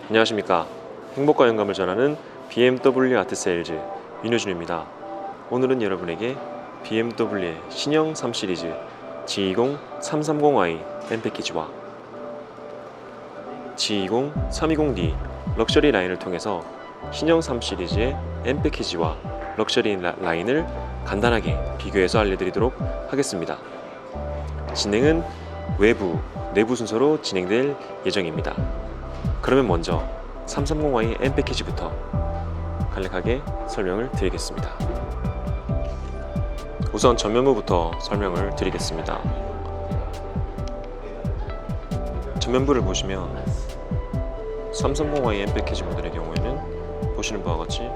안녕하십니까. 행복과 영감을 전하는 BMW 아트세일즈 윤효준입니다. 오늘은 여러분에게 BMW의 신형 3 시리즈 G20 330i M 패키지와 G20 320d 럭셔리 라인을 통해서 신형 3 시리즈의 M 패키지와 럭셔리 라인을 간단하게 비교해서 알려드리도록 하겠습니다. 진행은 외부, 내부 순서로 진행될 예정입니다. 그러면 먼저 330i M 패키지부터 간략하게 설명을 드리겠습니다. 우선 전면부부터 설명을 드리겠습니다. 전면부를 보시면 330i M 패키지 모델의 경우에는 보시는 바와 같이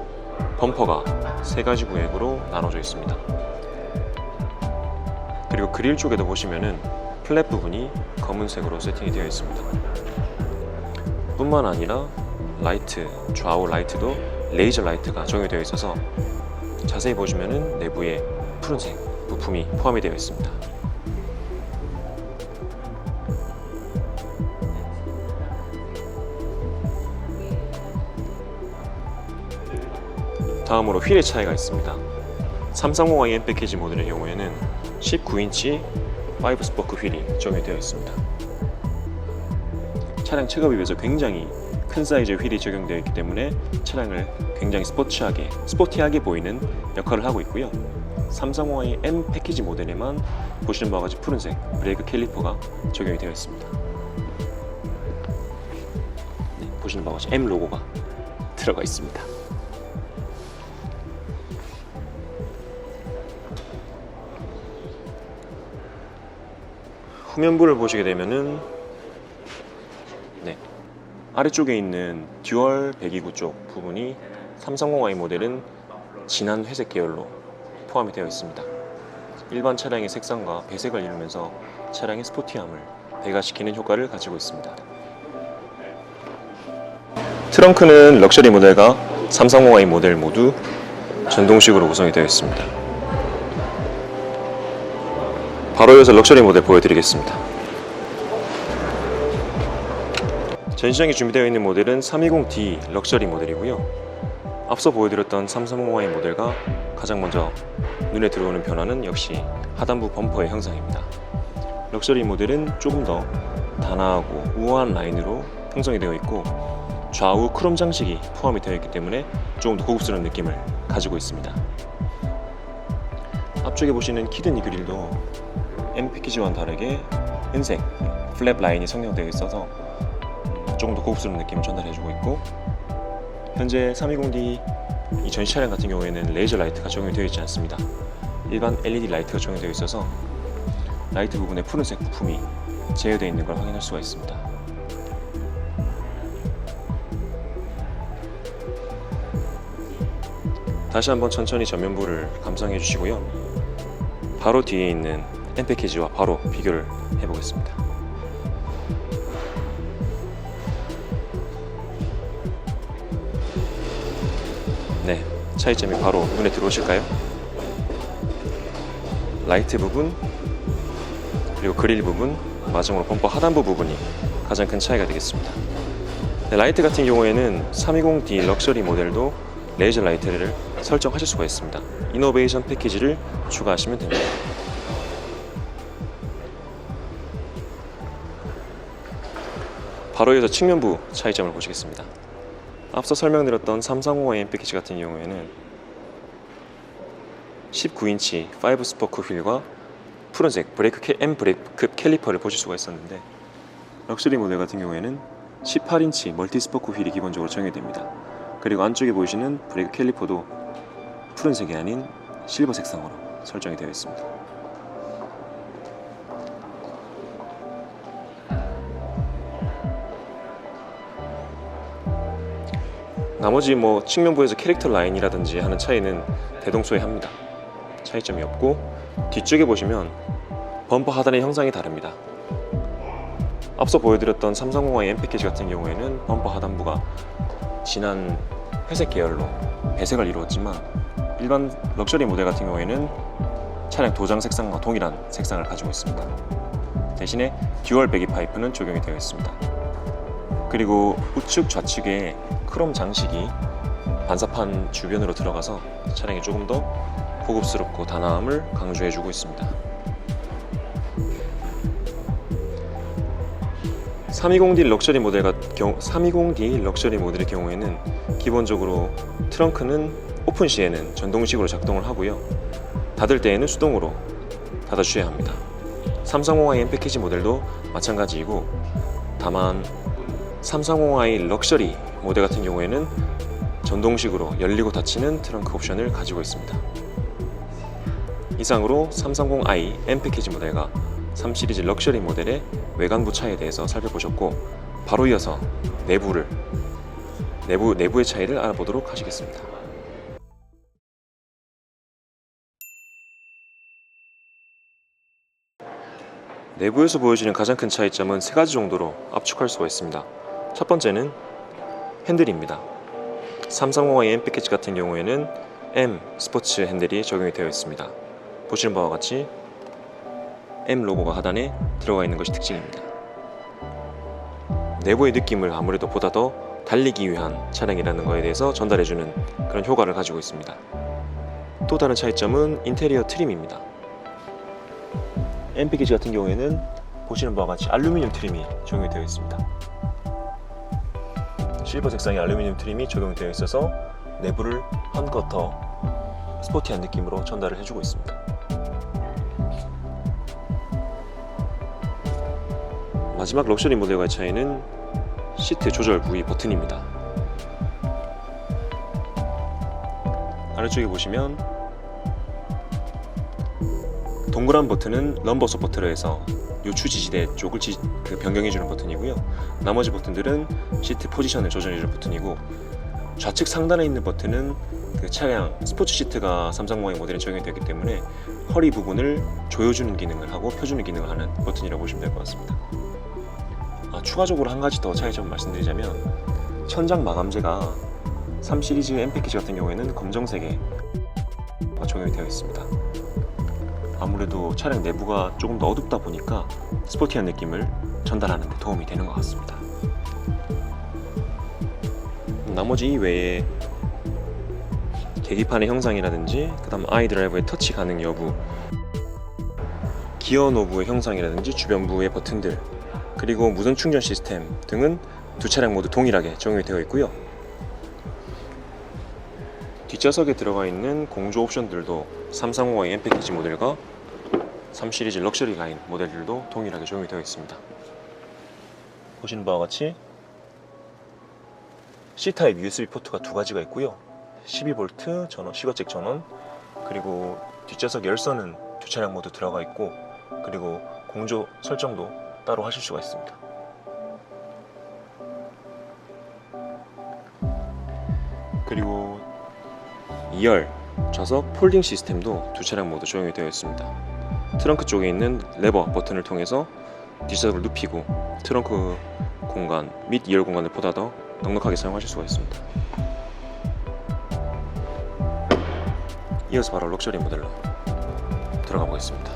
범퍼가 3가지 구획으로 나눠져 있습니다. 그리고 그릴 쪽에도 보시면은 플랫 부분이 검은색으로 세팅이 되어 있습니다. 뿐만 아니라 라이트, 좌우 라이트도 레이저 라이트가 적용되어 있어서 자세히 보시면은 내부에 푸른색 부품이 포함이 되어 있습니다. 다음으로 휠의 차이가 있습니다. 330i M 패키지 모델의 경우에는 19인치 5스포크 휠이 적용이 되어 있습니다. 차량 체급에 비해서 굉장히 큰 사이즈의 휠이 적용되어 있기 때문에 차량을 굉장히 스포티하게 보이는 역할을 하고 있고요. 330i M 패키지 모델에만 보시는 바와 같이 푸른색 브레이크 캘리퍼가 적용이 되어 있습니다. 네, 보시는 바와 같이 M 로고가 들어가 있습니다. 후면부를 보시게 되면은 아래쪽에 있는 듀얼 배기구 쪽 부분이 330i 모델은 진한 회색 계열로 포함이 되어 있습니다. 일반 차량의 색상과 배색을 이루면서 차량의 스포티함을 배가시키는 효과를 가지고 있습니다. 트렁크는 럭셔리 모델과 330i 모델 모두 전동식으로 구성이 되어 있습니다. 바로 이어서 럭셔리 모델 보여드리겠습니다. 전시장에 준비되어 있는 모델은 320d 럭셔리 모델이고요. 앞서 보여드렸던 330i 모델과 가장 먼저 눈에 들어오는 변화는 역시 하단부 범퍼의 형상입니다. 럭셔리 모델은 조금 더 단아하고 우아한 라인으로 형성이 되어 있고 좌우 크롬 장식이 포함이 되어 있기 때문에 조금 더 고급스러운 느낌을 가지고 있습니다. 앞쪽에 보시는 키드니 그릴도 M 패키지와는 다르게 은색 플랩 라인이 성형되어 있어서 조금 더 고급스러운 느낌을 전달해주고 있고, 현재 320d 이 전시 차량 같은 경우에는 레이저 라이트가 적용이 되어 있지 않습니다. 일반 LED 라이트가 적용되어 있어서 라이트 부분에 푸른색 부품이 제어되어 있는 걸 확인할 수가 있습니다. 다시 한번 천천히 전면부를 감상해 주시고요. 바로 뒤에 있는 M 패키지와 바로 비교를 해보겠습니다. 네, 차이점이 바로 눈에 들어오실까요? 라이트 부분, 그리고 그릴 부분, 마지막으로 범퍼 하단부 부분이 가장 큰 차이가 되겠습니다. 네, 라이트 같은 경우에는 320d 럭셔리 모델도 레이저 라이트를 설정하실 수가 있습니다. 이노베이션 패키지를 추가하시면 됩니다. 바로 이어서 측면부 차이점을 보시겠습니다. 앞서 설명드렸던 330i M 패키지 같은 경우에는 19인치 5스포크 휠과 푸른색 M 브레이크 캘리퍼를 보실 수가 있었는데, 럭셔리 모델 같은 경우에는 18인치 멀티 스포크 휠이 기본적으로 적용됩니다. 그리고 안쪽에 보이시는 브레이크 캘리퍼도 푸른색이 아닌 실버 색상으로 설정이 되어 있습니다. 나머지 측면부에서 캐릭터 라인이라든지 하는 차이는 대동소이합니다. 차이점이 없고, 뒤쪽에 보시면 범퍼 하단의 형상이 다릅니다. 앞서 보여드렸던 330i M 패키지 같은 경우에는 범퍼 하단부가 진한 회색 계열로 배색을 이루었지만, 일반 럭셔리 모델 같은 경우에는 차량 도장 색상과 동일한 색상을 가지고 있습니다. 대신에 듀얼 배기 파이프는 적용이 되어 있습니다. 그리고 우측 좌측에 크롬 장식이 반사판 주변으로 들어가서 차량이 조금 더 고급스럽고 단아함을 강조해주고 있습니다. 320D 럭셔리 모델의 경우에는 기본적으로 트렁크는 오픈 시에는 전동식으로 작동을 하고요. 닫을 때에는 수동으로 닫아주셔야 합니다. 330i M 패키지 모델도 마찬가지이고, 다만 330i 럭셔리 모델 같은 경우에는 전동식으로 열리고 닫히는 트렁크 옵션을 가지고 있습니다. 이상으로 330i M 패키지 모델과 3 시리즈 럭셔리 모델의 외관부 차이에 대해서 살펴보셨고, 바로 이어서 내부의 차이를 알아보도록 하시겠습니다. 내부에서 보여지는 가장 큰 차이점은 세 가지 정도로 압축할 수가 있습니다. 첫 번째는 핸들입니다. 330i M 패키지 같은 경우에는 M 스포츠 핸들이 적용이 되어 있습니다. 보시는 바와 같이 M 로고가 하단에 들어가 있는 것이 특징입니다. 내부의 느낌을 아무래도 보다 더 달리기 위한 차량이라는 것에 대해서 전달해주는 그런 효과를 가지고 있습니다. 또 다른 차이점은 인테리어 트림입니다. M 패키지 같은 경우에는 보시는 바와 같이 알루미늄 트림이 적용이 되어 있습니다. 실버 색상의 알루미늄 트림이 적용되어 있어서 내부를 한껏 더 스포티한 느낌으로 전달을 해주고 있습니다. 마지막 럭셔리 모델과의 차이는 시트 조절 부위 버튼입니다. 아래쪽에 보시면 동그란 버튼은 럼버 서포트로 해서 요추 지지대 쪽을 변경해주는 버튼이고요. 나머지 버튼들은 시트 포지션을 조절해주는 버튼이고, 좌측 상단에 있는 버튼은 그 차량 스포츠 시트가 330i 모델에 적용이 되기 때문에 허리 부분을 조여주는 기능을 하고 펴주는 기능을 하는 버튼이라고 보시면 될 것 같습니다. 추가적으로 한 가지 더 차이점을 말씀드리자면, 천장 마감재가 3 시리즈 M 패키지 같은 경우에는 검정색에 적용이 되어 있습니다. 아무래도 차량 내부가 조금 더 어둡다 보니까 스포티한 느낌을 전달하는 데 도움이 되는 것 같습니다. 나머지 이외에 계기판의 형상이라든지, 그 다음 아이드라이브의 터치 가능 여부, 기어 노브의 형상이라든지 주변부의 버튼들, 그리고 무선 충전 시스템 등은 두 차량 모두 동일하게 적용이 되어 있고요. 뒷좌석에 들어가 있는 공조 옵션들도 330i M 패키지 모델과 3 시리즈 럭셔리 라인 모델들도 동일하게 적용이 되어 있습니다. 보시는 바와 같이 C타입 USB 포트가 두 가지가 있고요. 12V 전원, 시거잭 전원, 그리고 뒷좌석 열선은 두 차량 모두 들어가 있고, 그리고 공조 설정도 따로 하실 수가 있습니다. 그리고 2열 좌석 폴딩 시스템도 두 차량 모두 적용이 되어 있습니다. 트렁크 쪽에 있는 레버 버튼을 통해서 뒷좌석을 눕히고 트렁크 공간 및 2열 공간을 보다 더 넉넉하게 사용하실 수가 있습니다. 이어서 바로 럭셔리 모델로 들어가 보겠습니다.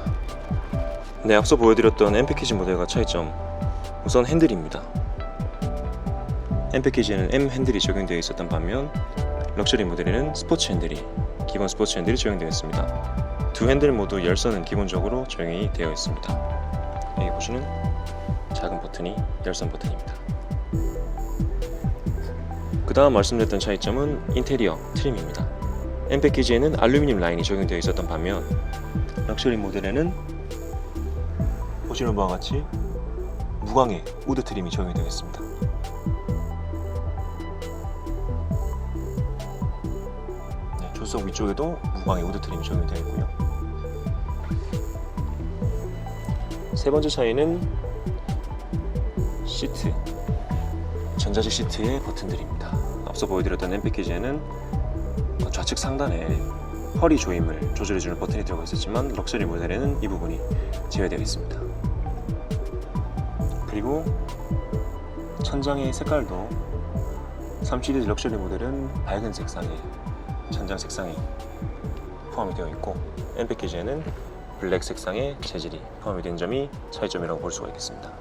네, 앞서 보여드렸던 M 패키지 모델과 차이점, 우선 핸들입니다. M 패키지에는 M 핸들이 적용되어 있었던 반면 럭셔리 모델에는 스포츠 핸들이, 기본 스포츠 핸들이 적용되어 있습니다. 두 핸들 모두 열선은 기본적으로 적용이 되어 있습니다. 여기 보시는 작은 버튼이 열선 버튼입니다. 그 다음 말씀드렸던 차이점은 인테리어 트림입니다. M 패키지에는 알루미늄 라인이 적용되어 있었던 반면 럭셔리 모델에는 보시는 바와 같이 무광의 우드 트림이 적용이 되어 있습니다. 네, 조수석 위쪽에도 무광의 우드 트림이 적용이 되어 있고요. 세 번째 차이는 시트, 전자식 시트의 버튼들입니다. 앞서 보여드렸던 M 패키지에는 좌측 상단에 허리 조임을 조절해주는 버튼이 들어가 있었지만 럭셔리 모델에는 이 부분이 제외되어 있습니다. 그리고 천장의 색깔도 3 시리즈 럭셔리 모델은 밝은 색상의 천장 색상이 포함이 되어 있고, M 패키지에는 블랙 색상의 재질이 포함이 된 점이 차이점이라고 볼 수가 있겠습니다.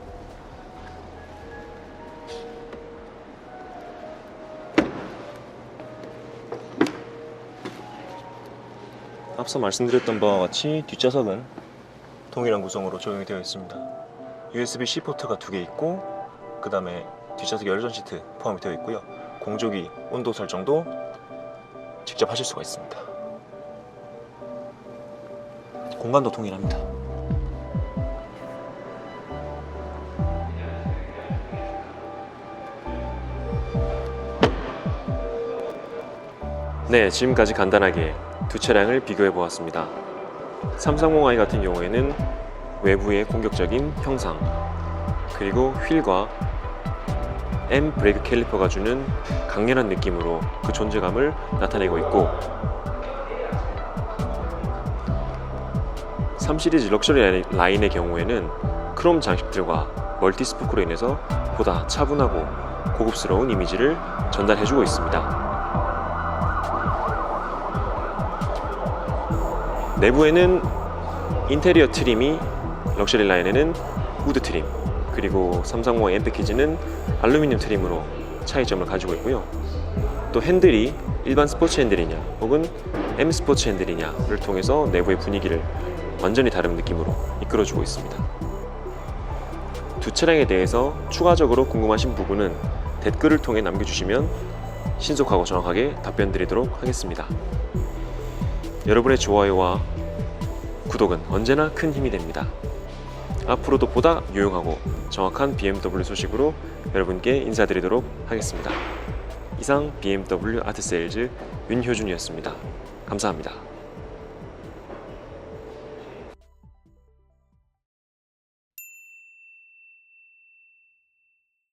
앞서 말씀드렸던 바와 같이 뒷좌석은 동일한 구성으로 적용이 되어 있습니다. USB-C 포트가 2개 있고 그 다음에 뒷좌석 열선 시트 포함이 되어 있고요. 공조기 온도 설정도 직접 하실 수가 있습니다. 공간도 동일합니다. 네, 지금까지 간단하게 두 차량을 비교해 보았습니다. 330i 같은 경우에는 외부의 공격적인 형상, 그리고 휠과 M 브레이크 캘리퍼가 주는 강렬한 느낌으로 그 존재감을 나타내고 있고, 3 시리즈 럭셔리 라인의 경우에는 크롬 장식들과 멀티 스포크로 인해서 보다 차분하고 고급스러운 이미지를 전달해주고 있습니다. 내부에는 인테리어 트림이 럭셔리 라인에는 우드 트림, 그리고 330i M 패키지는 알루미늄 트림으로 차이점을 가지고 있고요. 또 핸들이 일반 스포츠 핸들이냐 혹은 M 스포츠 핸들이냐를 통해서 내부의 분위기를 완전히 다른 느낌으로 이끌어주고 있습니다. 두 차량에 대해서 추가적으로 궁금하신 부분은 댓글을 통해 남겨주시면 신속하고 정확하게 답변 드리도록 하겠습니다. 여러분의 좋아요와 구독은 언제나 큰 힘이 됩니다. 앞으로도 보다 유용하고 정확한 BMW 소식으로 여러분께 인사드리도록 하겠습니다. 이상 BMW 아트세일즈 윤효준이었습니다. 감사합니다.